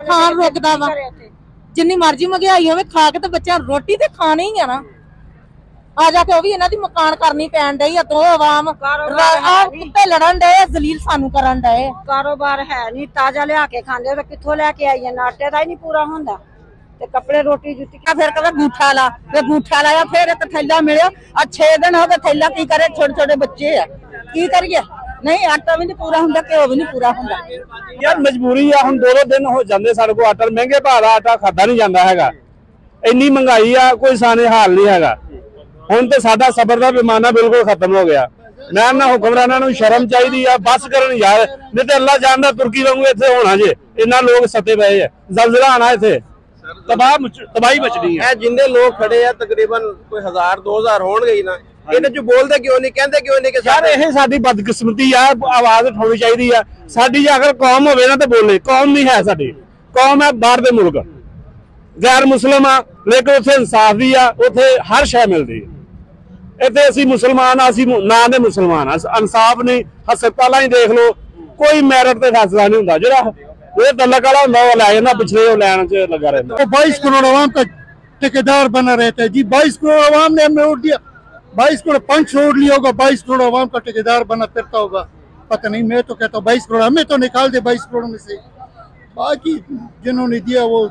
ਖਾਣ ਰੁਕਦਾ ਵਾ ਜਿੰਨੀ ਮਰਜ਼ੀ ਮਹਿੰਗਾਈ ਹੋਵੇ ਖਾ ਕੇ ਤੇ ਬੱਚਿਆਂ ਰੋਟੀ ਤੇ ਖਾਣੀ ਹੀ ਆ ਨਾ। ਆ ਜਾ ਕੇ ਉਹ ਵੀ ਇਹਨਾਂ ਦੀ ਮਕਾਨ ਕਰਨੀ ਪੈਣ ਡਈ ਆ ਦੋ ਆਵਾਮ ਕੁੱਤੇ ਲੜਨ ਡਏ ਜ਼ਲੀਲ ਸਾਨੂੰ ਕਰਨ ਡਏ। ਕਾਰੋਬਾਰ ਹੈ ਨਹੀਂ, ਤਾਜ਼ਾ ਲਿਆ ਕੇ ਖਾਂਦੇ ਤਾਂ ਕਿੱਥੋਂ ਲੈ ਕੇ ਆਈਏ, ਆਟੇ ਦਾ ਹੀ ਨਹੀਂ ਪੂਰਾ ਹੁੰਦਾ ਤੇ ਕੱਪੜੇ ਰੋਟੀ ਜੁੱਤੀ ਫਿਰ ਕਹਿੰਦਾ ਗੂਠਾ ਲਾ, ਤੇ ਗੂਠਾ ਲਾਇਆ ਫਿਰ ਇੱਕ ਥੈਲਾ ਮਿਲਿਆ। ਆ 6 ਦਿਨ ਹੋ ਗਏ ਥੈਲਾ ਕੀ ਕਰੇ, ਛੋਟੇ ਛੋਟੇ ਬੱਚੇ ਆ ਕੀ ਕਰੀਏ। नहीं आटा भी नहीं पूरा होंगे, घ्यो भी नहीं पूरा होंगे यार मजबूरी है। हम 2-2 दिन हो जाते सारे को आटा महंगे भाव का आटा खाता नहीं जाता है। इन्नी महंगाई आ कोई साने हाल नहीं है। हुण ते साडा सबर दा पैमाना बिल्कुल खत्म हो गया। मैं ना हुक्मरानां नूं शर्म चाहिदी आ, बस करन यार, नहीं ते अल्लाह जानदा तुर्की वांगू इत्थे होना जे। इन्ना लोग सते पए है, जलजला आना इत्थे, तबाही मचनी है। जिन्ने लोग खड़े हैं तकरीबन कोई 1000-2000 होणगे ही ना। इन्हें जो बोलते क्यों नहीं, कहते क्यों नहीं कि यार ये साडी बदकिस्मती है। आवाज उठानी चाहिए है साडी। जे अगर कौम होवे ना तो बोले, कौम नहीं है साडी, कौम है बाहर दे मुल्क, गैर मुस्लिम आ, लेकिन उत्थे इंसाफ भी आ, उत्थे हर शय मिलदी है। इत्थे असीं मुसलमान आ, असीं ना दे मुसलमान आ, इंसाफ नहीं। हस्पतालां ही देख लो, कोई मैरिट ते फैसला नहीं हुंदा। जेड़ा ये तलक वाला हुंदा वो लै जांदा, पिछले वो लैन च लगा रहंदा। 22 करोड़ आवाम का ठेकेदार बना रहता है जी। 22 करोड़ आवाम ने हमें वोट दिया, 22 करोड़ पंच वोट लिया होगा, 22 करोड़ आवाम का ठेकेदार बना फिरता होगा। पता नहीं, मैं तो कहता हूँ 22 करोड़ हमें तो निकाल दे 22 करोड़ में से। बाकी जिन्होंने दिया वो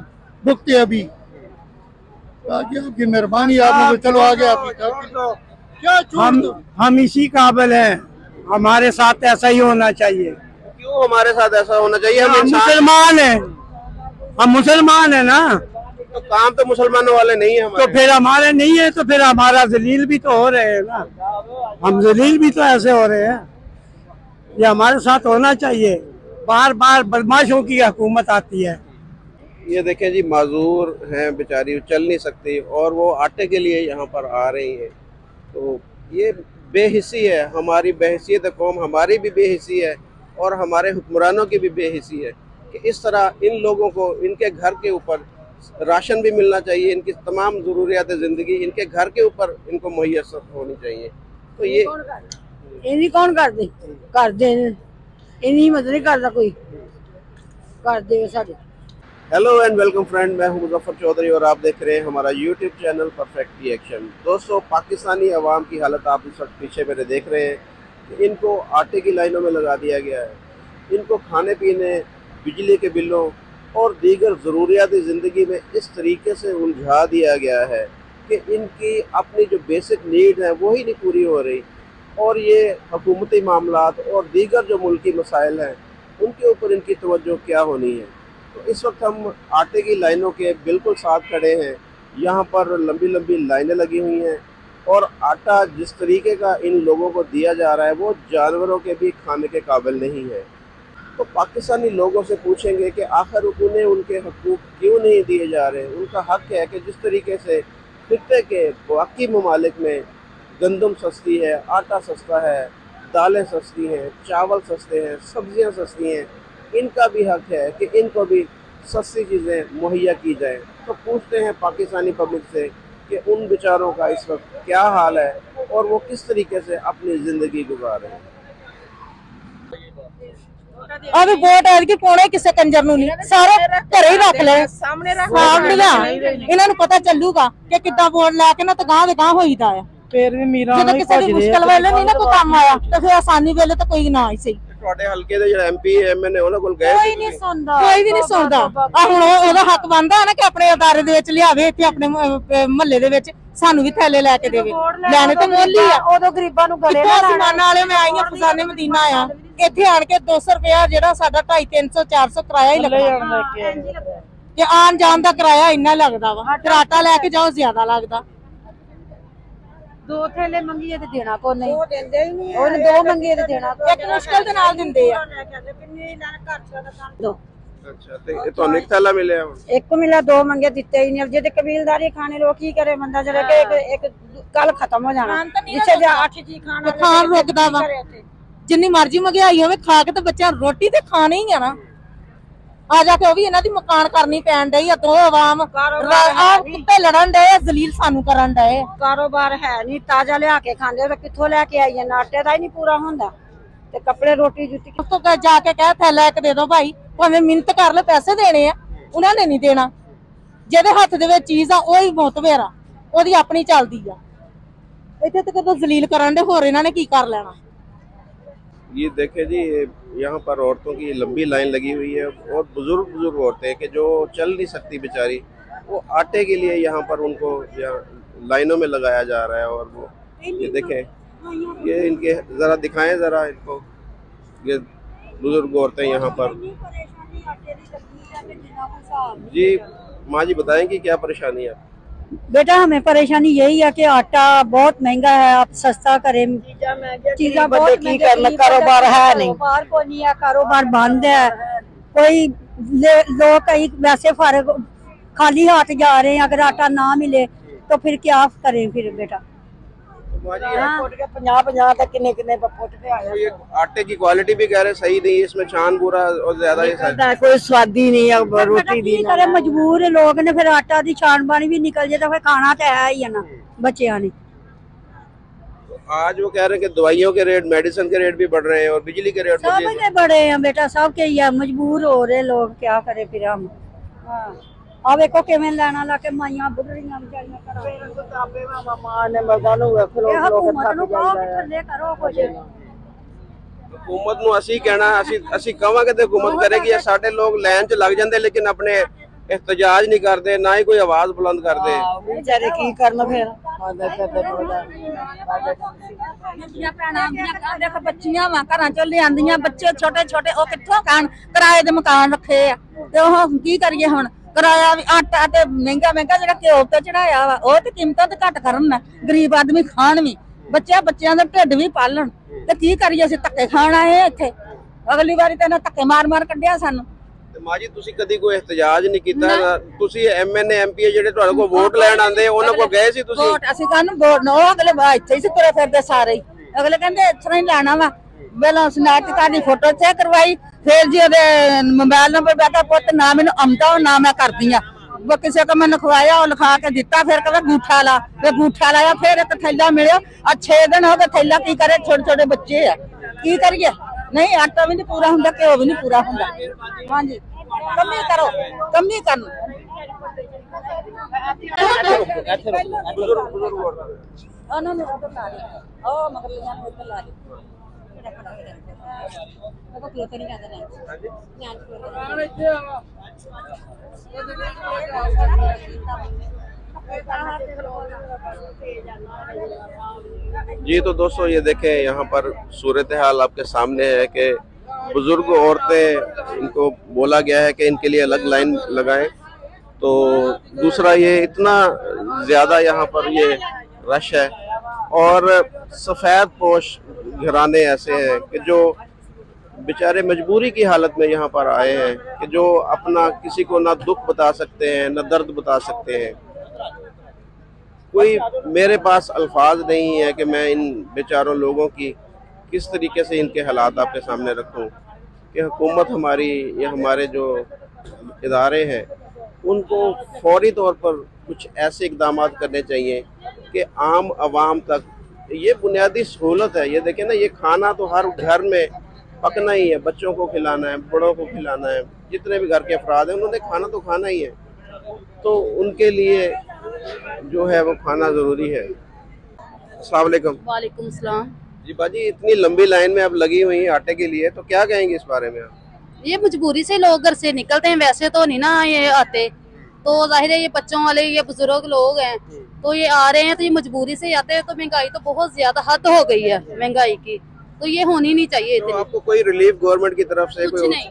भुगते अभी। बाकी आपकी मेहरबानी, आपने चलो आगे आप क्या हम इसी काबिल हैं, हमारे साथ ऐसा ही होना चाहिए। क्यों हमारे साथ ऐसा होना चाहिए? हम मुसलमान हैं, हम मुसलमान हैं ना, तो काम तो मुसलमानों वाले नहीं है तो फिर हमारे नहीं है, तो फिर हमारा जलील भी तो हो रहे हैं ना। हम जलील भी तो ऐसे हो रहे हैं। ये हमारे साथ होना चाहिए। बार बार बदमाशों की हुकूमत आती है। ये देखें जी, माजूर हैं बेचारी, चल नहीं सकती और वो आटे के लिए यहाँ पर आ रही है। तो ये बेहिसी है, हमारी बेहसियत कौम हमारी भी बेहिसी है और हमारे हुक्मरानों की भी बेहिसी है कि इस तरह इन लोगों को इनके घर के ऊपर राशन भी मिलना चाहिए, इनकी तमाम ज़रूरियात ज़िंदगी इनके घर के ऊपर इनको मुहैया होनी चाहिए। तो ये इन्हीं कौन कर दे इन्हीं मदद नहीं करता कोई कर दे साडे। हेलो एंड वेलकम फ्रेंड, मैं हूं मुजफ्फर चौधरी और आप देख रहे हैं हमारा यूट्यूब चैनल परफेक्ट रिएक्शन। दोस्तों, पाकिस्तानी अवाम की हालत आप इस वक्त पीछे मेरे देख रहे हैं कि इनको आटे की लाइनों में लगा दिया गया है। इनको खाने पीने, बिजली के बिलों और दीगर ज़रूरियात ज़िंदगी में इस तरीके से उलझा दिया गया है कि इनकी अपनी जो बेसिक नीड है वही नहीं पूरी हो रही और ये हुकूमती मामलात और दीगर जो मुल्की मसाइल हैं उनके ऊपर इनकी तवज्जो क्या होनी है। तो इस वक्त हम आटे की लाइनों के बिल्कुल साथ खड़े हैं। यहाँ पर लंबी लंबी लाइनें लगी हुई हैं और आटा जिस तरीके का इन लोगों को दिया जा रहा है वो जानवरों के भी खाने के काबिल नहीं है। तो पाकिस्तानी लोगों से पूछेंगे कि आखिर उन्हें उनके हकूक़ क्यों नहीं दिए जा रहे। उनका हक है कि जिस तरीके से खित्ते के बाकी ममालिक में गंदम सस्ती है, आटा सस्ता है, दालें सस्ती हैं, चावल सस्ते हैं, सब्जियां सस्ती हैं, इनका भी हक है कि इनको भी सस्ती चीज़ें मुहैया की जाएँ। तो पूछते हैं पाकिस्तानी पब्लिक से कि उन बेचारों का इस वक्त क्या हाल है और वो किस तरीके से अपनी ज़िंदगी गुजार रहे हैं। अभी वोट ऐतकी पाने किसी कंजर नूं नहीं, सारे घरे ही रख ले सामने इन्हां नूं पता चलूगा कि किद्दां वोट लैके ना तो गांह दे गांह होईदा है। फिर भी मीरा जदों किसी दी मुश्किल वेले नहीं ना कोई काम आया तो फिर आसानी वेले तो कोई ना ही सही। ਤੁਹਾਡੇ ਹਲਕੇ ਦੇ ਜਿਹੜਾ ਐਮਪੀ ਐਮਐਨਏ ਉਹਨਾਂ ਕੋਲ ਗਏ ਕੋਈ ਨਹੀਂ ਸੁਣਦਾ ਆ। ਹੁਣ ਉਹਦਾ ਹੱਕ ਬਣਦਾ ਨਾ ਕਿ ਆਪਣੇ ਅਦਾਰੇ ਦੇ ਵਿੱਚ ਲਿਆਵੇ, ਇੱਥੇ ਆਪਣੇ ਮਹੱਲੇ ਦੇ ਵਿੱਚ ਸਾਨੂੰ ਵੀ ਥੈਲੇ ਲੈ ਕੇ ਦੇਵੇ। ਲੈਣੇ ਤਾਂ ਮੁੱਲ ਹੀ ਆ, ਉਦੋਂ ਗਰੀਬਾਂ ਨੂੰ ਗਲੇ ਨਾ ਸਮਾਨ ਵਾਲੇ ਮੈਂ ਆਈ ਆ ਫਸਾਨੇ ਮਦੀਨਾ ਆ। ਇੱਥੇ ਆਣ ਕੇ 200 ਰੁਪਇਆ ਜਿਹੜਾ ਸਾਡਾ 250-300-400 ਕਿਰਾਇਆ ਹੀ ਲੱਗਦਾ ਕਿ ਆਣ ਜਾਣ ਦਾ ਕਿਰਾਇਆ ਇੰਨਾ ਲੱਗਦਾ ਵਾ। ਫਿਰ ਆਟਾ ਲੈ ਕੇ ਜਾਓ ਜ਼ਿਆਦਾ ਲੱਗਦਾ। दो थैले मंगिए तो देना को नहीं, वो देंदे ही नहीं, और दो मंगिए तो देना एक मुश्किल दे नाल दिंदे आ। दो अच्छा ते ਤੁਹਾਨੂੰ ਇੱਕ ਥੈਲਾ ਮਿਲਿਆ? एक को मिला, दो मंगे दिते ही नहीं। अब जे कबीलदारी खाने लोग की करे बंदा जरा के एक कल खत्म हो जाना जिसे जा 8 जी खाना खान रुकदा वा। जिन्नी मर्जी महंगाई होवे खा के ते बच्चा रोटी ते खानी ही आ ना। आ जाके भी इन्हां दी मकान करनी पैण डई आ। दो आवाम कुत्ते लड़न डए जलील सानू करन डए। कारोबार है नहीं, ताजा लिया के खांदे तो कित्थों लेके आईए, आटे दा ही नहीं पूरा हुंदा ते कपड़े रोटी जुत्ती तो जाके कह थैला एक दे दो भाई, भावें मिन्नत कर ले पैसे देने आ। ਉਹਨਾਂ ਨੇ ਨਹੀਂ ਦੇਣਾ। ਜਿਹਦੇ ਹੱਥ ਦੇ ਵਿੱਚ ਚੀਜ਼ ਆ ਉਹ ਹੀ ਮੁਤਬਰ ਆ, ਉਹਦੀ ਆਪਣੀ ਚੱਲਦੀ ਆ। ਇੱਥੇ ਤੱਕ ਤਾਂ ਜ਼ਲੀਲ ਕਰਨ ਦੇ, ਹੋਰ ਇਹਨਾਂ ਨੇ ਕੀ ਕਰ ਲੈਣਾ। ये देखे जी, यहाँ पर औरतों की लंबी लाइन लगी हुई है और बुजुर्ग औरतें कि जो चल नहीं सकती बेचारी, वो आटे के लिए यहाँ पर उनको लाइनों में लगाया जा रहा है। और वो ये देखें, ये इनके ज़रा दिखाएं ज़रा इनको, ये बुजुर्ग औरतें यहाँ पर। जी माँ जी बताएं कि क्या परेशानी है? बेटा हमें परेशानी यही है कि आटा बहुत महंगा है, आप सस्ता करें। चीज़ें बहुत महंगी, कारोबार है नहीं, कारोबार को नहीं है, कारोबार बंद है। कोई लोग कहीं वैसे फारग खाली हाथ जा रहे हैं, अगर आटा ना मिले तो फिर क्या करें फिर बेटा। ये आटे की क्वालिटी भी कह रहे सही नहीं है, इसमें छान पूरा और ज्यादा कोई स्वादी नहीं है, रोटी भी करे। मजबूर लोग ने फिर आटा दी छान पानी भी निकल जाए तो फिर खाना तो है ही है ना बच्चियां ने। आज वो कह रहे हैं कि दवाइयों के रेट, मेडिसिन के रेट भी बढ़ रहे हैं और बिजली के रेट सब के बढ़े हैं बेटा, सब के ही है। मजबूर हो रहे लोग, क्या करे फिर हम। अब देखो किवें लेना लाके माइयां बुढ़ियां बेचारियां हुकूमत नूं असीं कहना, असीं कहांगे ते हुकूमत करेगी। या साडे लोग लाइन च लग जांदे लेकिन अपने एहतजाज नहीं करते, ना ही कोई आवाज बुलंद करते। बेचारे की करन फिर। देखो बच्चियां वा घरां चों लिआंदियां, बच्चे छोटे छोटे, ओ कित्थों खाण? किराए दे मकान रखे आ ते ओह की करिए हुण? किराया भी आटा ते महंगा महंगा, जेड़ा घ्यो ते चढ़ाया वा ओह ते कीमतां ते घट करन ना, गरीब आदमी खाण भी, बच्चियां दे ढिड भी पालन। ते की करिए? असीं धक्के खाण आए इत्थे। अगली वारी ते ना धक्के मार मार कड्ढिया सानू। माँ जी तुसी कदी कोई एहतजाज नहीं कीता? तुसी एमएनए एमपीए जेडे तुहाडे कोल वोट लैण आंदे उन्हां कोल गए सी तुसी? वोट असीं काहनूं वोट ना, अगले इत्थे ही तुरे फिरदे सारे ही। अगले कहंदे इस तरह ही लैणा वा। पहलां स्नैच दी फोटो चेक करवाई, फिर जी ओहदे मोबाइल नंबर बैठा पुੱਤ ना मैनूं आउंदा ना मैं करदी आ। वो किसी को मैं लिखवाया, और लिखा के दिता, फिर कहवे अंगूठा ला, फिर अंगूठा लाया, फिर एक थैला मिलिया। 6 दिन हो गए थैला, की करे? छोटे छोटे बच्चे आ, की करिए? नहीं आटा भी नहीं पूरा हुंदा, घ्यो भी नहीं पूरा हुंदा। हां जी कमी करो, कमी करन। ਉਹਨਾਂ ਨੂੰ ਉਧਰ ਲਾ ਦੇ, ਉਹ ਮਗਰਲੀਆਂ ਨੂੰ ਉਧਰ ਲਾ ਦੇ। ਉਹ ਕਿਉਂ ਤੇ ਨਹੀਂ ਜਾਂਦਾ ਨੇ? ਨਿਆਂ जी तो दोस्तों ये देखें, यहाँ पर सूरत हाल आपके सामने है कि बुजुर्ग औरतें, इनको बोला गया है कि इनके लिए अलग लाइन लगाएं। तो दूसरा ये इतना ज़्यादा यहाँ पर ये रश है और सफ़ेद पोश घराने ऐसे हैं कि जो बेचारे मजबूरी की हालत में यहाँ पर आए हैं कि जो अपना किसी को ना दुख बता सकते हैं ना दर्द बता सकते हैं। कोई मेरे पास अल्फाज नहीं है कि मैं इन बेचारों लोगों की किस तरीके से इनके हालात आपके सामने रखूं कि हुकूमत हमारी या हमारे जो इदारे हैं उनको फौरी तौर पर कुछ ऐसे इकदाम करने चाहिए कि आम आवाम तक ये बुनियादी सहूलत है। ये देखें ना, ये खाना तो हर घर में पकना ही है, बच्चों को खिलाना है, बड़ों को खिलाना है, जितने भी घर के अफराद हैं उन्होंने खाना तो खाना ही है, तो उनके लिए जो है वो खाना ज़रूरी है। अस्सलाम वालेकुम। वालेकुम सलाम। जी बाजी, इतनी लंबी लाइन में आप लगी हुई हैं आटे के लिए, तो क्या कहेंगे इस बारे में आप? ये मजबूरी से लोग घर से निकलते हैं, वैसे तो नहीं ना ये आते, तो जाहिर है ये बच्चों वाले, ये बुजुर्ग लोग हैं तो ये आ रहे हैं, तो ये मजबूरी से आते हैं। तो महंगाई तो बहुत ज्यादा हद हो गई है महंगाई की, तो ये होनी नहीं चाहिए इतनी। तो आपको कोई रिलीफ गवर्नमेंट की तरफ से कुछ नहीं,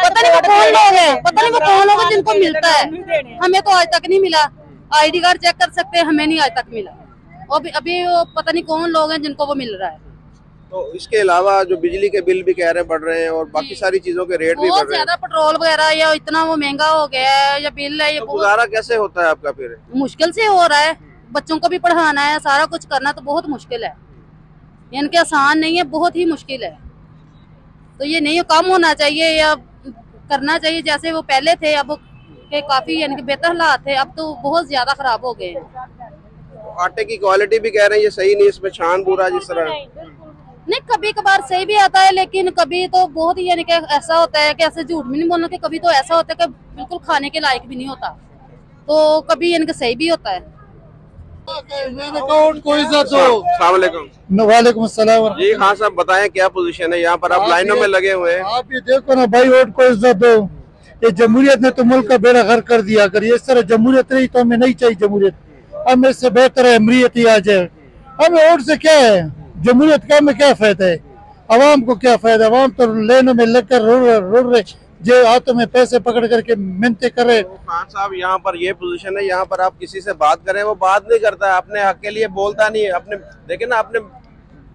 पता नहीं वो कौन लोग हैं, पता नहीं वो कौन लोग हैं जिनको मिलता है। हमें तो आज तक नहीं मिला, ID कार्ड चेक कर सकते हैं, हमें नहीं आज तक मिला। और अभी वो पता नहीं कौन लोग हैं जिनको वो मिल रहा है। तो इसके अलावा जो बिजली के बिल भी कह रहे हैं बढ़ रहे हैं और बाकी सारी चीजों के रेट भी बढ़ रहे हैं, ज्यादा पेट्रोल वगैरह या इतना वो महंगा हो गया है, या बिल है, ये तो गुजारा कैसे होता है आपका? फिर मुश्किल से हो रहा है, बच्चों को भी पढ़ाना है, सारा कुछ करना तो बहुत मुश्किल है, इनके आसान नहीं है, बहुत ही मुश्किल है। तो ये नहीं कम होना चाहिए या करना चाहिए जैसे वो पहले थे, अब के काफी यानी कि बेहतर हालात थे, अब तो बहुत ज्यादा खराब हो गए हैं। आटे की क्वालिटी भी कह रहे हैं ये सही नहीं, इसमें छान पूरा जिस तरह नहीं, कभी कभार सही भी आता है, लेकिन कभी तो बहुत ही यानी कि ऐसा होता है कि ऐसे झूठ भी नहीं बोलना, कि कभी तो ऐसा होता है कि बिल्कुल खाने के लायक भी नहीं होता, तो कभी यानी कि सही भी होता है। वालेकुम सलाम जी हाँ साहब, बताएं क्या पोजीशन है यहाँ पर? आप लाइनों में लगे हुए हैं। आप ये देखो ना भाई, वोट को इज्जत दो। ये जमहूरियत ने तो मुल्क का बेड़ा गर्क कर दिया। अगर ये इस तरह जमहूरियत रही तो हमें नहीं चाहिए जमहूरियत, हमें इससे बेहतर है अमरीत ही आ जाए। हमें वोट से क्या है, जमहूरियत का हमें क्या फायदा है, अवाम को क्या फायदा? अवाम तो लेनों में लगकर रोड रहे, जो हाथों में पैसे पकड़ करके मिन्नतें कर रहे। खान साहब, यहाँ पर ये पोजीशन है, यहाँ पर आप किसी से बात करें वो बात नहीं करता है, अपने हक के लिए बोलता नहीं है। अपने देखे ना, अपने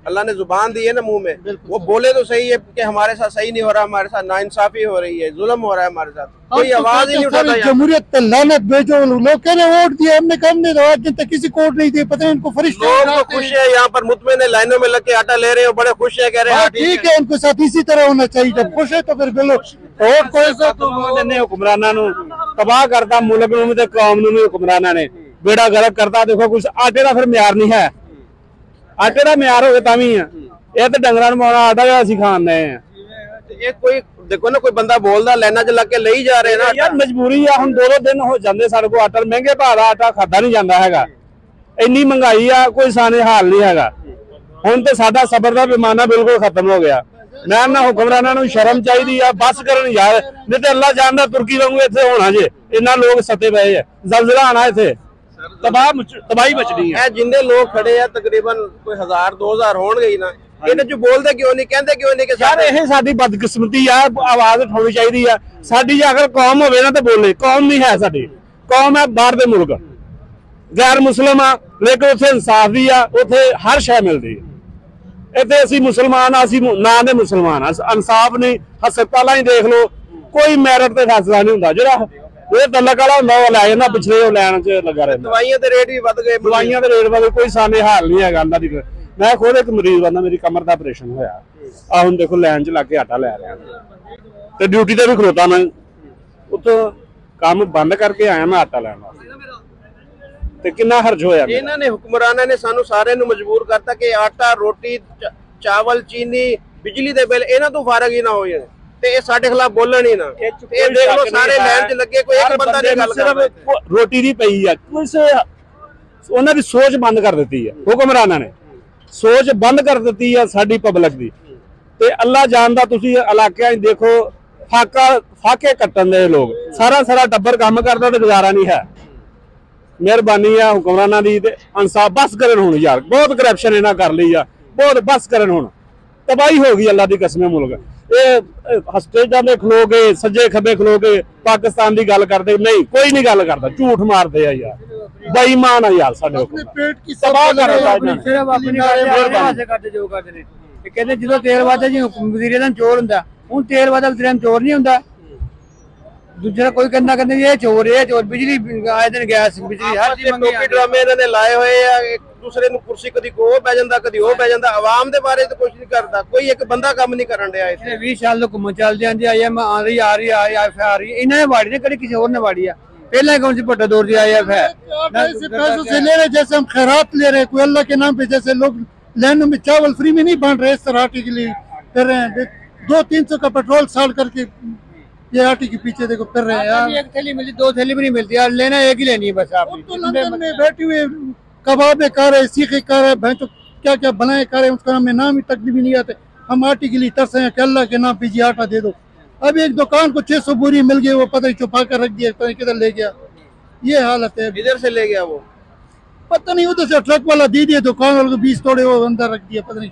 अल्लाह ने जुबान दी है ना मुंह में, वो बोले तो सही है कि हमारे साथ सही नहीं हो रहा, हमारे साथ नाइंसाफी हो रही है, जुल्म हो रहा है हमारे साथ, कोई आवाज ही नहीं उठाता। जमहूरियत पे लानत भेजो। लोग कह रहे वोट दिया हमने, कम नहीं आज दिन तक किसी को वोट नहीं दिए। पता है इनको फरिश्ते लोग तो खुश है, यहाँ पर मुतमिन है, लाइनों में लग के आटा ले रहे हो, बड़े खुश है, कह रहे हैं ठीक है, इनको साथ इसी तरह होना चाहिए। जब खुश है तो फिर बोलो वोट को। हुक्मराना तबाह करता, मुल्क नूं ते कौम नूं भी हुक्मराना ने बेड़ा गर्क करता। देखो कुछ आटे का फिर म्यार नहीं है, आटे का म्यार हो तां भी है, ये तो डंगरां नूं पाउणा आटा जो असीं खाण दे हैं। ये कोई देखो ना, कोई बंदा बोलदा लाइना च लग के ले ही जा रहे हैं ना यार, मजबूरी है। हुण 2-2 दिन हो जांदे साडे कोल आटा, महंगे भाਅ दा आटा खादा नहीं जांदा हैगा, ਇੰਨੀ ਮਹਿੰਗਾਈ ਆ, ਕੋਈ ਸਾਨੇ ਹਾਲ ਨਹੀਂ ਹੈਗਾ। ਹੁਣ ਤੇ ਸਾਡਾ ਸਬਰ ਦਾ ਪੈਮਾਨਾ ਬਿਲਕੁਲ ਖਤਮ ਹੋ ਗਿਆ। ਮੈਂ ਨਾ ਹੁਕਮਰਾਨਾਂ ਨੂੰ ਸ਼ਰਮ ਚਾਹੀਦੀ ਆ, ਬਸ ਕਰਨ ਯਾਰ, ਨਹੀਂ ਤੇ ਅੱਲਾ ਜਾਣਦਾ ਤੁਰਕੀ ਵਾਂਗੂ ਇੱਥੇ ਹੋਣਾ ਜੇ। ਇੰਨਾ ਲੋਕ ਸੱਤੇ ਪਏ ਆ, ਜ਼ਲਜ਼ਲਾ ਆਣਾ ਇੱਥੇ, ਤਬਾਹੀ ਮਚਣੀ ਹੈ। ਜਿੰਨੇ ਲੋਕ ਖੜੇ ਆ ਤਕਰੀਬਨ ਕੋਈ 1000-2000 ਹੋਣਗੇ ਹੀ ਨਾ, ਇਹਨੇ ਚ ਬੋਲਦੇ ਕਿਉਂ ਨਹੀਂ, ਕਹਿੰਦੇ ਕਿਉਂ ਨਹੀਂ? ਕਿ ਯਾਰ ਇਹ ਸਾਡੀ ਬਦਕਿਸਮਤੀ ਆ, ਆਵਾਜ਼ ਉਠਾਉਣੀ ਚਾਹੀਦੀ ਆ ਸਾਡੀ। ਜੇ ਅਗਰ ਕੌਮ ਹੋਵੇ ਨਾ ਤੇ ਬੋਲੇ, ਕੌਮ ਨਹੀਂ ਹੈ ਸਾਡੀ, ਕੌਮ ਹੈ ਬਾਹਰ ਦੇ ਮੁਲਕ, ਗੈਰ ਮੁਸਲਿਮ ਆ, ਲੇਕਿਨ ਉੱਥੇ ਇਨਸਾਫ ਵੀ ਆ, ਉੱਥੇ ਹਰ ਸ਼ੈ ਮਿਲਦੀ ਹੈ। ਇੱਥੇ ਅਸੀਂ ਮੁਸਲਮਾਨ ਆ, ਅਸੀਂ ਨਾਂ ਦੇ ਮੁਸਲਮਾਨ ਆ, ਇਨਸਾਫ ਨਹੀਂ। ਹਸਪਤਾਲਾਂ ਹੀ ਦੇਖ ਲਓ, ਕੋਈ ਮੈਰਿਟ ਤੇ ਫੈਸਲਾ ਨਹੀਂ ਹੁੰਦਾ। ਜਿਹੜਾ ਇਹ ਤਲਕ ਵਾਲਾ ਹੁੰਦਾ ਉਹ ਲੈ ਜਾਂਦਾ, ਪਿਛਲੇ ਉਹ ਲੈਣ ਚ ਲੱਗਾ ਰਹਿੰਦਾ। ਦਵਾਈਆਂ ਦੇ ਰੇਟ ਵੀ ਵੱਧ ਗਏ, ਦਵਾਈਆਂ ਦੇ ਰੇਟ ਵੱਧ, ਕੋਈ ਸਾਨੇ ਹਾਲ ਨਹੀਂ ਹੈਗਾ ਅੱਲਾ ਦੀ। ਮੈਂ ਖੁਦ ਇੱਕ ਮਰੀਜ਼ ਬੰਦਾ, ਮੇਰੀ ਕਮਰ ਦਾ ਆਪਰੇਸ਼ਨ ਹੋਇਆ ਆ, ਹੁਣ ਦੇਖੋ ਲਾਈਨ ਚ ਲੱਗ ਕੇ ਆਟਾ ਲੈ ਰਿਹਾ ਤੇ ਡਿਊਟੀ ਤੇ ਵੀ ਖਲੋਤਾ ਮੈਂ, ਉੱਥੋਂ ਕੰਮ ਬੰਦ ਕਰਕੇ ਆਇਆ ਮੈਂ ਆਟਾ ਲੈਣ ਵਾਸਤੇ। ਤੇ ਕਿੰਨਾ ਖਰਚ ਹੋਇਆ। ਇਹਨਾਂ ਨੇ ਹੁਕਮਰਾਨਾਂ ਨੇ ਸਾਨੂੰ ਸਾਰਿਆਂ ਨੂੰ ਮਜਬੂਰ ਕਰਤਾ ਕਿ ਆਟਾ, ਰੋਟੀ, ਚਾਵਲ, ਚੀਨੀ, ਬਿਜਲੀ ਦੇ ਬਿੱਲ ਇਹਨਾਂ ਤੋਂ ਫਾਰਗ ਹੀ ਨਾ ਹੋ ਜਾਣ, ਤੇ ਇਹ ਸਾਡੇ ਖਿਲਾਫ ਬੋਲਣ ਹੀ ਨਾ। ਇਹ ਦੇਖ ਲਓ ਸਾਰੇ ਲਾਈਨ 'ਚ ਲੱਗੇ, ਕੋਈ ਇੱਕ ਬੰਦਾ ਨਹੀਂ ਗੱਲ ਕਰਦਾ। ਰੋਟੀ ਦੀ ਪਈ ਆ, ਉਹਨਾਂ ਦੀ ਸੋਚ ਬੰਦ ਕਰ ਦਿੱਤੀ ਆ ਹੁਕਮਰਾਨਾਂ ਨੇ, ਸੋਚ ਬੰਦ ਕਰ ਦਿੱਤੀ ਆ ਸਾਡੀ ਪਬਲਿਕ ਦੀ। ਤੇ ਅੱਲਾ ਜਾਣਦਾ, ਤੁਸੀਂ ਇਲਾਕਿਆਂ 'ਚ ਦੇਖੋ ਫਾਕੇ ਕੱਟਣ ਦੇ ਲੋਕ, ਸਾਰਾ ਟੱਬਰ ਕੰਮ ਕਰਦਾ ਤੇ ਗੁਜ਼ਾਰਾ ਨਹੀਂ ਹੈ। ਮਿਹਰਬਾਨੀ ਆ ਹੁਕਮਰਾਨਾਂ ਦੀ, ਤੇ ਇਨਸਾਫ ਬਸ ਕਰਨ ਹੁਣ ਯਾਰ, ਬਹੁਤ ਕਰਪਸ਼ਨ ਇਹਨਾਂ ਕਰ ਲਈ ਆ, ਬਹੁਤ ਬਸ ਕਰਨ ਹੁਣ। ਤਬਾਹੀ ਹੋ ਗਈ ਅੱਲਾ ਦੀ ਕਸਮ, ਮੁਲਕ ਇਹ ਹਸਪਤਾਲਾਂ ਦੇ ਖਲੋ ਕੇ, ਸੱਜੇ ਖੱਬੇ ਖਲੋ ਕੇ ਪਾਕਿਸਤਾਨ ਦੀ ਗੱਲ ਕਰਦੇ, ਨਹੀਂ ਕੋਈ ਨਹੀਂ ਗੱਲ ਕਰਦਾ, ਝੂਠ ਮਾਰਦੇ ਆ ਯਾਰ, ਬੇਈਮਾਨ ਆ ਯਾਰ। ਸਾਡੇ पेट की ਤਬਾਹ ਕਰਦਾ ਇਹਨਾਂ ਨੇ। ਸਿਰਫ ਆਪਣੀ ਵਾਸਤੇ ਕਰਦੇ ਜੋ ਕਰਦੇ ਨੇ। ਇਹ ਕਹਿੰਦੇ ਜਦੋਂ ਤੇਲ ਵਾਦਾ ਜੀ ਵਜ਼ੀਰ ਦਾ ਚੋਰ ਹੁੰਦਾ, ਹੁਣ ਤੇਲ ਵਾਦਾ ਵਜ਼ੀਰ ਚੋਰ ਨਹੀਂ ਹੁੰਦਾ। ਦੂਜਾ ਕੋਈ ਕਹਿੰਦਾ ਇਹ ਚੋਰ, ਇਹ ਚੋਰ, ਬਿਜਲੀ ਆਏ ਦਿਨ ਗੈਸ, ਬਿਜਲੀ ਹਰ ਚੀਜ਼ ਮੰਗੀ। ਟੋਪੀ ਡਰਾਮੇ ਇਹਨਾਂ ਨੇ ਲਾਏ ਹੋਏ ਆ, ਇੱਕ ਦੂਸਰੇ ਨੂੰ ਕੁਰਸੀ ਕਦੀ ਕੋ ਪੈ ਜਾਂਦਾ, ਕਦੀ ਉਹ ਪੈ ਜਾਂਦਾ। ਆਵਾਮ ਦੇ ਬਾਰੇ ਤਾਂ ਕੁਝ ਨਹੀਂ ਕਰਦਾ, ਕੋਈ ਇੱਕ ਬੰਦਾ ਕੰਮ ਨਹੀਂ ਕਰਨ ਡਿਆ ਇੱਥੇ। 20 ਸਾਲ ਤੋਂ ਘੁੰਮਣ ਚੱਲਦੇ ਆਂਦੇ ਆਈਐਮ ਆ ਰਹੀ ਇਹਨਾਂ ਨੇ ਵਾੜੀ ਨੇ, ਕਦੇ ਕਿਸੇ ਹੋਰ ਨੇ ਵਾੜੀ ਆ। पहले कौन सी पट्टा दौर दिया IF है, पैसों से ले रहे, जैसे हम खैरात ले रहे, कोई अल्लाह के नाम पे। जैसे लोग लाइनों में चावल फ्री में नहीं बांट रहे, इस तरह आटे के लिए कर रहे हैं। 200-300 का पेट्रोल साल करके ये आटे के पीछे देखो कर रहे हैं यार। एक थैली मिली, 2 थैली भी नहीं मिलती यार, लेना एक ही लेनी है बस। आप तो लंदन में बैठे हुए कबाबे खा रहे, सीखे खा रहे, भैंस क्या क्या बनाए खा रहे, उसका हमें नाम ही तक भी नहीं आते। हम आटे के लिए तरसे हैं कि अल्लाह के नाम पे जी आटा दे दो। अब एक दुकान को 600 बोरी मिल गई, वो पता नहीं छुपा कर रख दिया, पता नहीं किधर ले गया। ये हालत है। इधर से ले गया वो, पता नहीं, उधर से ट्रक वाला दे दिया, दुकान वाले को 20 तोड़े वो अंदर रख दिया, पता नहीं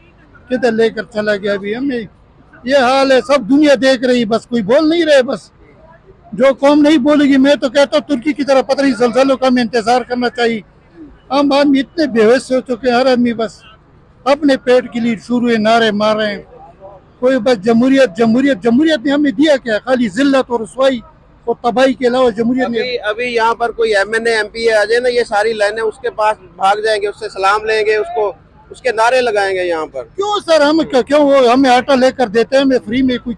किधर लेकर चला गया। अभी हमें ये हाल है, सब दुनिया देख रही, बस कोई बोल नहीं रहे। बस जो कौम नहीं बोलेगी, मैं तो कहता हूँ तुर्की की तरह पता नहीं ज़लज़लों का हमें इंतजार करना चाहिए। आम आदमी इतने बेहोश हो चुके हैं, हर आदमी बस अपने पेट के लिए शुरू नारे मार रहे हैं। कोई बस जमहूरियत जमहूरियत जमहूरियत ने हमें दिया क्या? खाली जिल्लत और रुसवाई और तबाही के अलावा जमहूरियत ने। अभी यहाँ पर कोई MNA MP आ जाए ना, ये सारी लाइनें उसके पास भाग जाएंगे, उससे सलाम लेंगे, उसको उसके नारे लगाएंगे यहाँ पर। क्यों सर, हम क्यों वो हमें आटा लेकर देते हैं, हमें फ्री में कुछ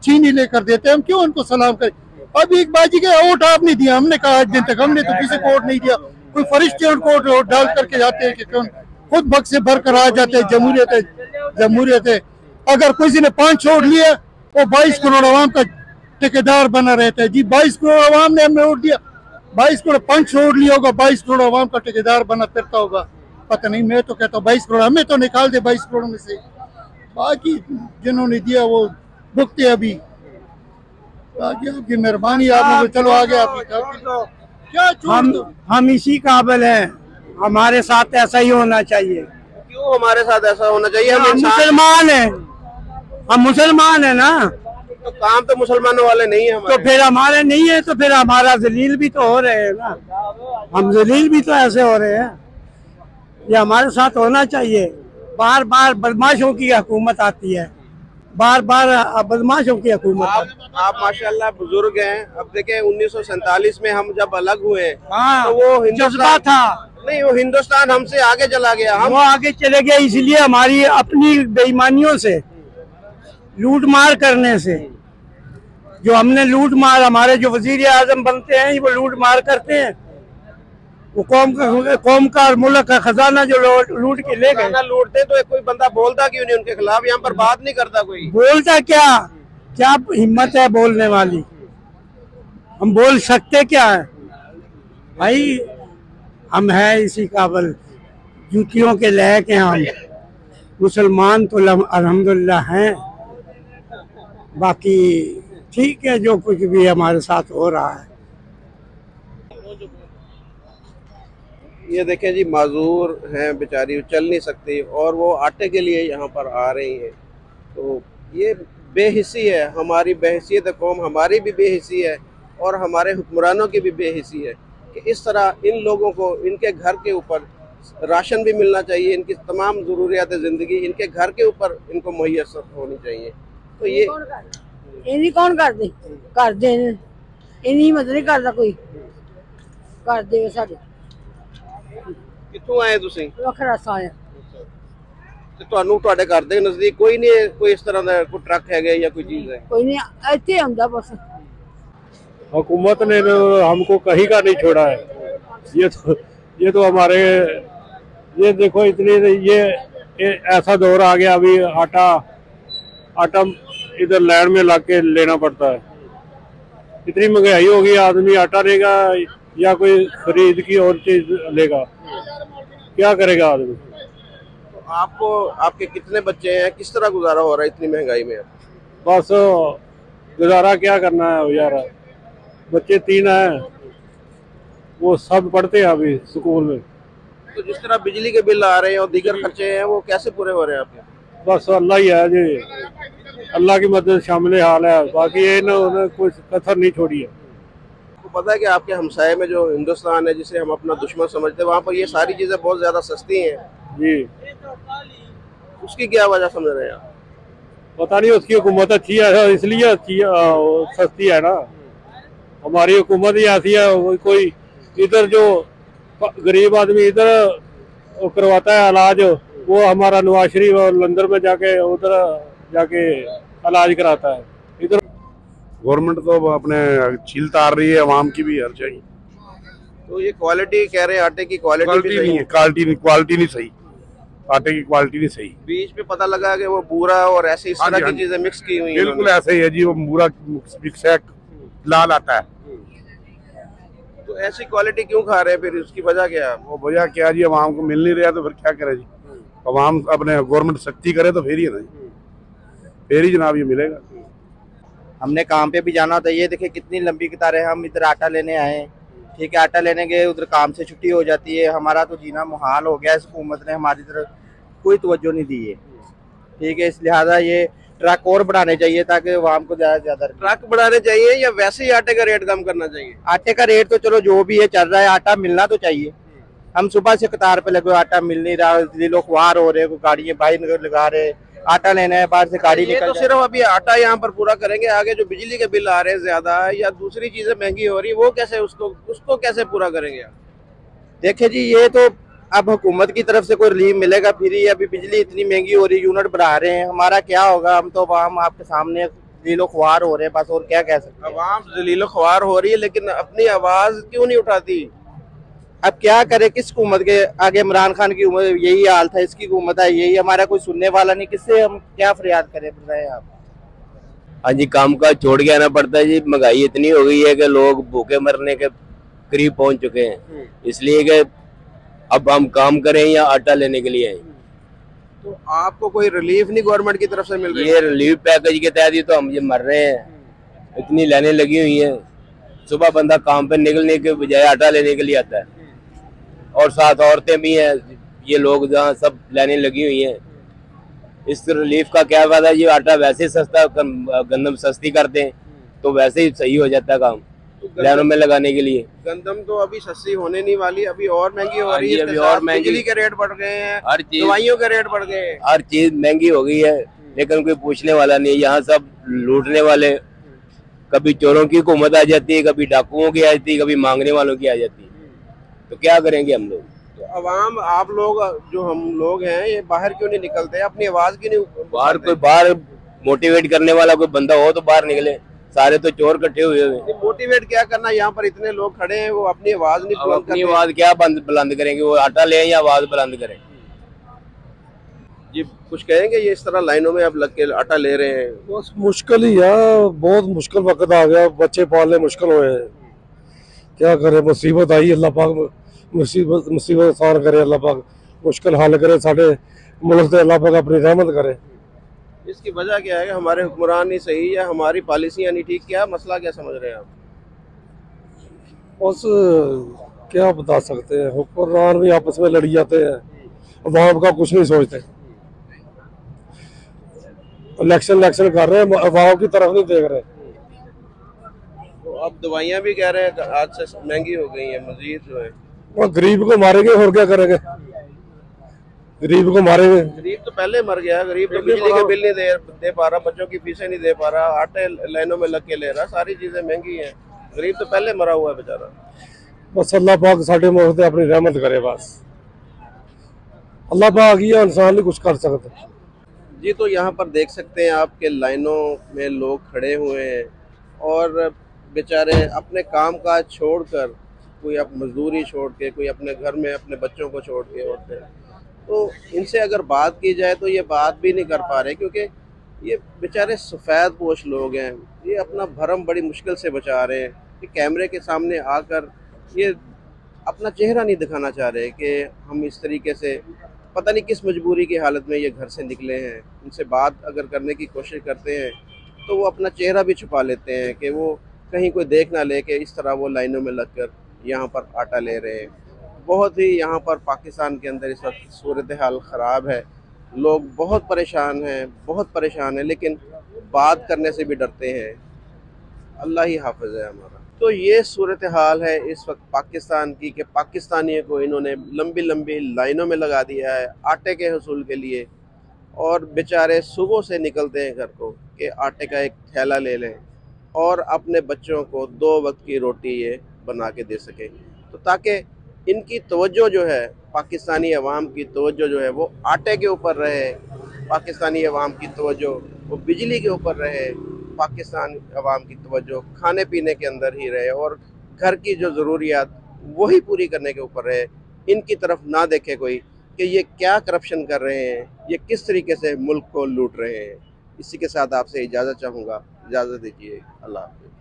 चीनी लेकर देते हैं, हम क्यों उनको सलाम करें? अभी एक बाजी के वोट आपने दिया, हमने कहा आज दिन तक हमने तो किसी को वोट नहीं दिया। कोई फरिश्ते उनको वोट डाल करके जाते हैं कि कौन खुद भग से भर कर आ जाते हैं। जमहूरियत है, जमहूरियत है। अगर किसी ने 5 छोड़ लिए वो 22 करोड़ आवाम का ठेकेदार बना रहता है जी। 22 करोड़ आवाम ने हमें वोट दिया, 22 करोड़ 5 छोड़ लिया होगा, 22 करोड़ आवाम का ठेकेदार बना फिरता होगा। पता नहीं, मैं तो कहता हूँ 22 करोड़ हमें तो निकाल दे 22 करोड़ में से, बाकी जिन्होंने दिया वो भुगते अभी। बाकी आपकी मेहरबानी, आपने चलो आगे आप क्या हम इसी काबिल हैं, हमारे साथ ऐसा ही होना चाहिए। क्यों हमारे साथ ऐसा होना चाहिए? हम मुसलमान हैं, हम मुसलमान हैं ना, तो काम तो मुसलमानों वाले नहीं है तो फिर हमारे नहीं है, तो फिर हमारा जलील भी तो हो रहे हैं ना, हम जलील भी तो ऐसे हो रहे हैं। ये हमारे साथ होना चाहिए। बार बार बदमाशों की हुकूमत आती है, बार बार बदमाशों की हुकूमत। आप माशाल्लाह बुजुर्ग हैं। अब देखें 1947 में हम जब अलग हुए, हाँ, तो वो हिंदुस्तान था नहीं, वो हिंदुस्तान हमसे आगे चला गया। हम वो आगे चले गए इसलिए हमारी अपनी बेईमानियों से, लूट मार करने से, जो हमने लूट मार, हमारे जो वजीर आजम बनते हैं वो लूट मार करते हैं, वो कौम का और मुल्क का खजाना जो लूट के ले गए। लूटते तो कोई बंदा बोलता क्यों नहीं उनके खिलाफ? यहाँ पर बात नहीं करता कोई। बोलता क्या हिम्मत है बोलने वाली? हम बोल सकते क्या है भाई? हम है इसी काबिल, जूतियों के लायक हैं हम। मुसलमान तो अल्हम्दुलिल्लाह हैं, बाकी ठीक है जो कुछ भी हमारे साथ हो रहा है। ये देखें जी, माजूर हैं बेचारी, चल नहीं सकती और वो आटे के लिए यहाँ पर आ रही हैं। तो ये बेहिसी है, हमारी बेहसियत कौम हमारी भी बेहिसी है और हमारे हुक्मरानों की भी बेहिसी है कि इस तरह इन लोगों को इनके घर के ऊपर राशन भी मिलना चाहिए, इनकी तमाम ज़रूरियात ज़िंदगी इनके घर के ऊपर इनको मुहैया होनी चाहिए। तो ये कौन कर दे इन्हीं मदद नहीं करता कोई कर दे। साडे कित्थों आए तुसीं? वखरा साया ਤੇ ਤੁਹਾਨੂੰ ਤੁਹਾਡੇ ਘਰ ਦੇ ਨਜ਼ਦੀਕ ਕੋਈ ਨਹੀਂ ਕੋਈ ਇਸ ਤਰ੍ਹਾਂ ਦਾ ਕੋਈ ਟਰੱਕ ਹੈਗਾ ਜਾਂ ਕੋਈ ਚੀਜ਼ है? कोई नहीं, ਇੱਥੇ ਆਉਂਦਾ बस। हुकूमत ने हमको कहीं का नहीं छोड़ा है। ये तो हमारे, ये देखो इतनी ये ऐसा दौर आ गया, अभी आटा इधर लैंड में ला के लेना पड़ता है। इतनी महंगाई हो गई, आदमी आटा लेगा या कोई खरीद की और चीज लेगा, क्या करेगा आदमी? तो आपको आपके कितने बच्चे हैं, किस तरह गुजारा हो रहा है इतनी महंगाई में? बस गुजारा क्या करना है यार, बच्चे 3 हैं, वो सब पढ़ते हैं अभी स्कूल में। तो जिस तरह बिजली के बिल आ रहे हैं और दीगर खर्चे हैं वो कैसे पूरे हो रहे हैं आपके? बस अल्लाह ही है जी, अल्लाह की मदद शामिल हाल है, बाकी ये उन्होंने कोई कसर नहीं छोड़ी है। आपको पता है कि आपके हमसाये में जो हिंदुस्तान है जिसे हम अपना दुश्मन समझते हैं, वहाँ पर ये सारी चीज़ें बहुत ज़्यादा सस्ती हैं जी। उसकी क्या वजह समझ रहे हैं आप? पता नहीं, उसकी हुकूमत अच्छी है इसलिए अच्छी सस्ती है ना। हमारी हुकूमत ही ऐसी है, कोई इधर जो गरीब आदमी इधर करवाता है इलाज, वो हमारा नवाज शरीफ और लंदन में जाके उधर जाके इलाज कराता है। इधर गवर्नमेंट तो अपने छील तार रही है, अवाम की भी हर चाहिए। तो ये क्वालिटी कह रहे हैं आटे की क्वालिटी नहीं है, क्वालिटी नहीं सही, आटे की क्वालिटी नहीं सही। बीच में पता लगा कि वो बूरा और ऐसी इस तरह की चीजें मिक्स की हुई हैं। बिल्कुल ऐसे ही है जी, वो बूरा मिक्स है, लाल आता है। तो ऐसी क्वालिटी क्यों खा रहे हैं फिर, उसकी वजह क्या है? वो वजह क्या जी, अवाम को मिल नहीं रहा तो फिर क्या करे जी, अवाम अपने गवर्नमेंट सख्ती करे तो फिर ही है ना, फिर ही जनाब ये मिलेगा। हमने काम पे भी जाना होता है, ये देखिए कितनी लंबी कतारें, हम इधर आटा लेने आए, ठीक है, आटा लेने गए, उधर काम से छुट्टी हो जाती है, हमारा तो जीना मुहाल हो गया। इस हुकूमत ने हमारी तरफ कोई तवज्जो नहीं दी है, ठीक है, इस लिहाजा ये ट्रक और बढ़ाने चाहिए ताकि आवाम को ज्यादा से ज्यादा। ट्रक बढ़ाने चाहिए या वैसे ही आटे का रेट कम करना चाहिए? आटे का रेट तो चलो जो भी है चल रहा है, आटा मिलना तो चाहिए। हम सुबह से कतार पे लगे, आटा मिल नहीं रहा, लोग ख्वार हो रहे, गाड़ियाँ बाहर लगा रहे, आटा लेना है बाहर से गाड़ी निकल। तो सिर्फ अभी आटा यहाँ पर पूरा करेंगे, आगे जो बिजली के बिल आ रहे हैं ज्यादा या दूसरी चीजें महंगी हो रही है, वो कैसे उसको कैसे पूरा करेंगे? देखिए जी, ये तो अब हुकूमत की तरफ से कोई रिलीफ मिलेगा फिर ही। अभी बिजली इतनी महंगी हो रही है, यूनिट बढ़ा रहे हैं, हमारा क्या होगा? हम तो आवाम आपके सामने जलीलो ख्वार हो रहे हैं, बस और क्या कह सकते हैं। अवाम जलीलो ख्वार हो रही है, लेकिन अपनी आवाज क्यों नहीं उठाती? अब क्या करे, किस हुकूमत के आगे? इमरान खान की उम्र यही हाल था, इसकी हुकूमत है यही, हमारा कोई सुनने वाला नहीं, किससे हम क्या फरियाद करें? बताएं आप। हाँ जी, काम का छोड़ के आना पड़ता है जी। महंगाई इतनी हो गई है कि लोग भूखे मरने के करीब पहुंच चुके हैं, इसलिए कि अब हम काम करें या आटा लेने के लिए आए। तो आपको कोई रिलीफ नहीं गवर्नमेंट की तरफ से मिल रही है? ये रिलीफ पैकेज के तहत ही तो हम ये मर रहे हैं, इतनी लाइनें लगी हुई हैं। सुबह बंदा काम पे निकलने के बजाय आटा लेने के लिए आता है, और साथ औरतें भी हैं, ये लोग जहाँ सब लाइनें लगी हुई हैं। इस रिलीफ का क्या फायदा? ये आटा वैसे सस्ता, गंदम सस्ती कर दें तो वैसे ही सही हो जाता है काम लाइनों में लगाने के लिए। गंदम तो अभी सस्ती होने नहीं वाली, अभी और महंगी हो रही है, अभी और महंगी, बिजली के रेट बढ़ गए हैं, हर चीज, दवाइयों के रेट बढ़ गए हैं, हर चीज महंगी हो गई है, लेकिन कोई पूछने वाला नहीं है। यहाँ सब लूटने वाले, कभी चोरों की हुकूमत आ जाती है, कभी डाकुओं की आ जाती है, कभी मांगने वालों की आ जाती है। तो क्या करेंगे हम लोग? तो अवाम, आप लोग जो हम लोग हैं, ये बाहर क्यों नहीं निकलते? अपनी आवाज क्यों नहीं? बाहर कोई बाहर मोटिवेट करने वाला कोई बंदा हो तो बाहर निकले, सारे तो चोर इकट्ठे हुए हैं। मोटिवेट क्या करना? यहाँ पर इतने लोग खड़े हैं, वो अपनी आवाज नहीं बुलंद करते। अपनी आवाज क्या बुलंद करेंगे? वो आटा ले या आवाज बुलंद करें? जी कुछ कहेंगे? ये इस तरह लाइनों में अब लग के आटा ले रहे हैं, बस मुश्किल ही है, बहुत मुश्किल वक्त आ गया, बच्चे पालने मुश्किल हुए हैं, क्या करें? मुसीबत आई, अल्लाह पाक मुसीबत आसान करे, अल्लाह पाक मुश्किल हल करे, साढ़े मुल्क से अल्लाह पाक अपनी रहमत करे। इसकी वजह क्या है? हमारे हुक्मरान नहीं सही है, हमारी पॉलिसियाँ नहीं ठीक, क्या मसला, क्या समझ रहे हैं आप? बस क्या बता सकते हैं, हुक्मरान भी आपस में लड़ी जाते हैं, अवाम का कुछ नहीं सोचते। इलेक्शन कर रहे हैं, अवाम की तरफ नहीं देख रहे। तो अब दवाइयाँ भी कह रहे हैं आज से महंगी हो गई है, मजीद जो है। वो गरीब को मारेंगे और क्या करेंगे? गरीब को मारेंगे। गरीब तो पहले मर गया, गरीब तो बिजली के बिल नहीं दे पा रहा, बच्चों की फीसें नहीं दे पा रहा, आटे लाइनों में लग के ले रहा, सारी चीजें महंगी हैं। गरीब तो पहले मरा हुआ है बेचारा। बस अल्लाह पाक साढ़े मुल्क से अपनी रहमत करे, बस अल्लाह पाक ही, इंसान नहीं कुछ कर सकते। जी तो यहाँ पर देख सकते हैं आपके लाइनों में लोग खड़े हुए हैं और बेचारे अपने काम काज छोड़कर, कोई अब मजदूरी छोड़ के, कोई अपने घर में अपने बच्चों को छोड़ के होते हैं। तो इनसे अगर बात की जाए तो ये बात भी नहीं कर पा रहे, क्योंकि ये बेचारे सफ़ेद पोश लोग हैं, ये अपना भरम बड़ी मुश्किल से बचा रहे हैं। कि कैमरे के सामने आकर ये अपना चेहरा नहीं दिखाना चाह रहे कि हम इस तरीके से, पता नहीं किस मजबूरी की हालत में ये घर से निकले हैं। उनसे बात अगर करने की कोशिश करते हैं तो वो अपना चेहरा भी छुपा लेते हैं कि वो कहीं कोई देख ना ले कि इस तरह वो लाइनों में लगकर यहाँ पर आटा ले रहे हैं। बहुत ही यहाँ पर पाकिस्तान के अंदर इस वक्त सूरत हाल ख़राब है, लोग बहुत परेशान हैं, लेकिन बात करने से भी डरते हैं। अल्लाह ही हाफ़िज़ है हमारा। तो ये सूरत हाल है इस वक्त पाकिस्तान की, कि पाकिस्तानियों को इन्होंने लंबी लंबी लाइनों में लगा दिया है आटे के हसूल के लिए, और बेचारे सुबह से निकलते हैं घर को कि आटे का एक थैला ले लें और अपने बच्चों को 2 वक्त की रोटी ये बना के दे सकें। तो ताकि इनकी तवज्जो जो है, पाकिस्तानी अवाम की तवज्जो जो है वो आटे के ऊपर रहे, पाकिस्तानी अवाम की तवज्जो वो बिजली के ऊपर रहे, पाकिस्तान अवाम की तवज्जो खाने पीने के अंदर ही रहे और घर की जो ज़रूरियात वही पूरी करने के ऊपर रहे। इनकी तरफ ना देखे कोई कि ये क्या करप्शन कर रहे हैं, ये किस तरीके से मुल्क को लूट रहे हैं। इसी के साथ आपसे इजाज़त चाहूँगा, इजाज़त दीजिए, अल्लाह हाफ़िज़।